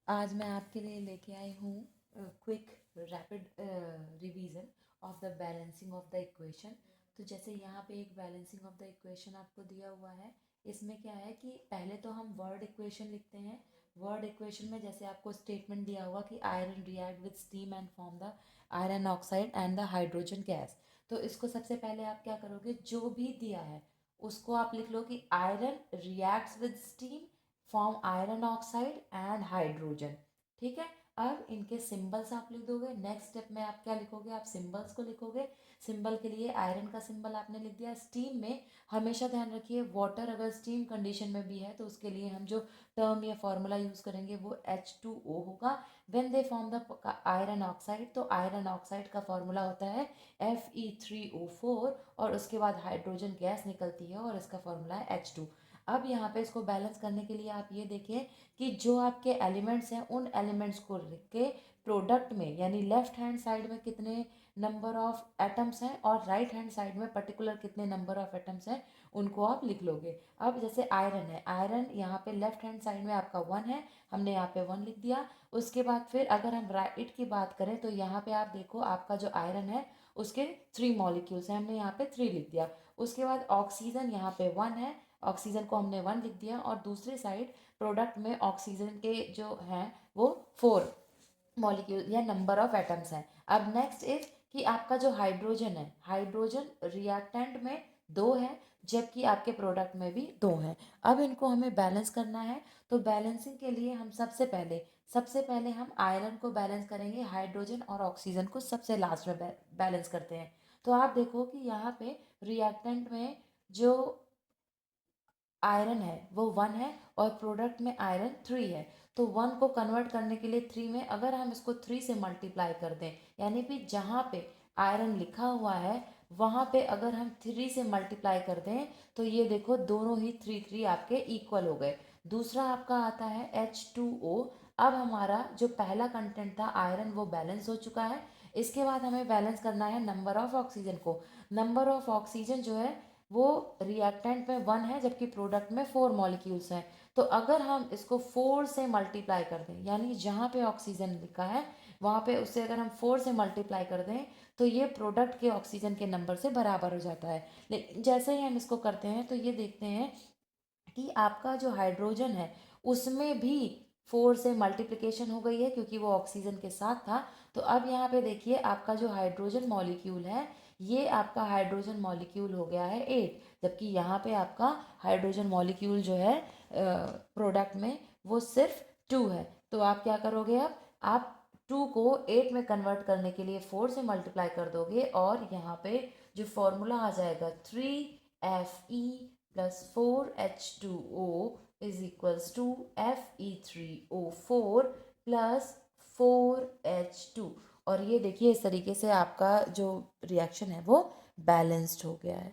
आज मैं आपके लिए लेके आई हूँ quick rapid revision of the balancing of the equation. तो जैसे यहाँ पे एक बैलेंसिंग ऑफ द इक्वेशन आपको दिया हुआ है। इसमें क्या है कि पहले तो हम वर्ड इक्वेशन लिखते हैं। वर्ड इक्वेशन में जैसे आपको स्टेटमेंट दिया हुआ कि iron react with steam and form the iron oxide and the hydrogen gas. तो इसको सबसे पहले आप क्या करोगे, जो भी दिया है उसको आप लिख लो कि iron reacts with steam, form iron oxide and hydrogen. ठीक है, अब इनके सिंबल्स आप लिख दोगे। नेक्स्ट स्टेप में आप क्या लिखोगे, आप सिंबल्स को लिखोगे। सिंबल के लिए आयरन का सिंबल आपने लिख दिया। स्टीम में हमेशा ध्यान रखिए, वाटर अगर स्टीम कंडीशन में भी है तो उसके लिए हम जो टर्म या फॉर्मूला यूज करेंगे वो H2O होगा। When they form the iron oxide, तो आयरन ऑक्साइड का फॉर्मूला होता है Fe3O4 और उसके बाद हाइड्रोजन गैस निकलती है और इसका फॉर्मूला है H2। अब यहाँ पे इसको बैलेंस करने के लिए आप ये देखिए कि जो आपके एलिमेंट्स हैं उन एलिमेंट्स को लिख के प्रोडक्ट में, यानी लेफ्ट हैंड साइड में कितने नंबर ऑफ एटम्स हैं और राइट हैंड साइड में पर्टिकुलर कितने नंबर ऑफ एटम्स हैं उनको आप लिख लोगे। अब जैसे आयरन है, आयरन यहाँ पे लेफ्ट हैंड साइड में आपका 1 है, हमने यहाँ पे 1 लिख दिया। उसके बाद फिर अगर हम राइट की बात करें तो यहाँ पे आप देखो आपका जो आयरन है उसके 3 मॉलिक्यूल्स हैं, हमने यहाँ पे 3 लिख दिया। उसके बाद ऑक्सीजन यहाँ पे 1 है, ऑक्सीजन को हमने 1 लिख दिया। और दूसरी साइड प्रोडक्ट में ऑक्सीजन के जो हैं वो 4 मॉलिक्यूल या नंबर ऑफ एटम्स हैं। अब नेक्स्ट इज कि आपका जो हाइड्रोजन है, हाइड्रोजन रिएक्टेंट में 2 है जबकि आपके प्रोडक्ट में भी 2 हैं। अब इनको हमें बैलेंस करना है। तो बैलेंसिंग के लिए हम सबसे पहले हम आयरन को बैलेंस करेंगे, हाइड्रोजन और ऑक्सीजन को सबसे लास्ट में बैलेंस करते हैं। तो आप देखो कि यहाँ पे रिएक्टेंट में जो आयरन है वो 1 है और प्रोडक्ट में आयरन 3 है। तो 1 को कन्वर्ट करने के लिए 3 में अगर हम इसको 3 से मल्टीप्लाई कर दें, यानी कि जहाँ पे आयरन लिखा हुआ है वहाँ पे अगर हम 3 से मल्टीप्लाई कर दें तो ये देखो दोनों ही 3 आपके इक्वल हो गए। दूसरा आपका आता है H2O। अब हमारा जो पहला कंटेंट था आयरन वो बैलेंस हो चुका है। इसके बाद हमें बैलेंस करना है नंबर ऑफ ऑक्सीजन को। नंबर ऑफ ऑक्सीजन जो है वो रिएक्टेंट में 1 है जबकि प्रोडक्ट में 4 मॉलिक्यूल्स हैं। तो अगर हम इसको 4 से मल्टीप्लाई कर दें, यानी जहाँ पे ऑक्सीजन लिखा है वहाँ पे उससे अगर हम 4 से मल्टीप्लाई कर दें तो ये प्रोडक्ट के ऑक्सीजन के नंबर से बराबर हो जाता है। लेकिन जैसे ही हम इसको करते हैं तो ये देखते हैं कि आपका जो हाइड्रोजन है उसमें भी 4 से मल्टीप्लिकेशन हो गई है क्योंकि वो ऑक्सीजन के साथ था। तो अब यहाँ पे देखिए आपका जो हाइड्रोजन मॉलिक्यूल है ये आपका हाइड्रोजन मॉलिक्यूल हो गया है 8, जबकि यहाँ पे आपका हाइड्रोजन मॉलिक्यूल जो है प्रोडक्ट में वो सिर्फ 2 है। तो आप क्या करोगे, अब आप 2 को 8 में कन्वर्ट करने के लिए 4 से मल्टीप्लाई कर दोगे और यहाँ पे जो फॉर्मूला आ जाएगा 3Fe plus 4H2O is equals to Fe3O4 plus 4H2। और ये देखिए इस तरीके से आपका जो रिएक्शन है वो बैलेंस्ड हो गया है।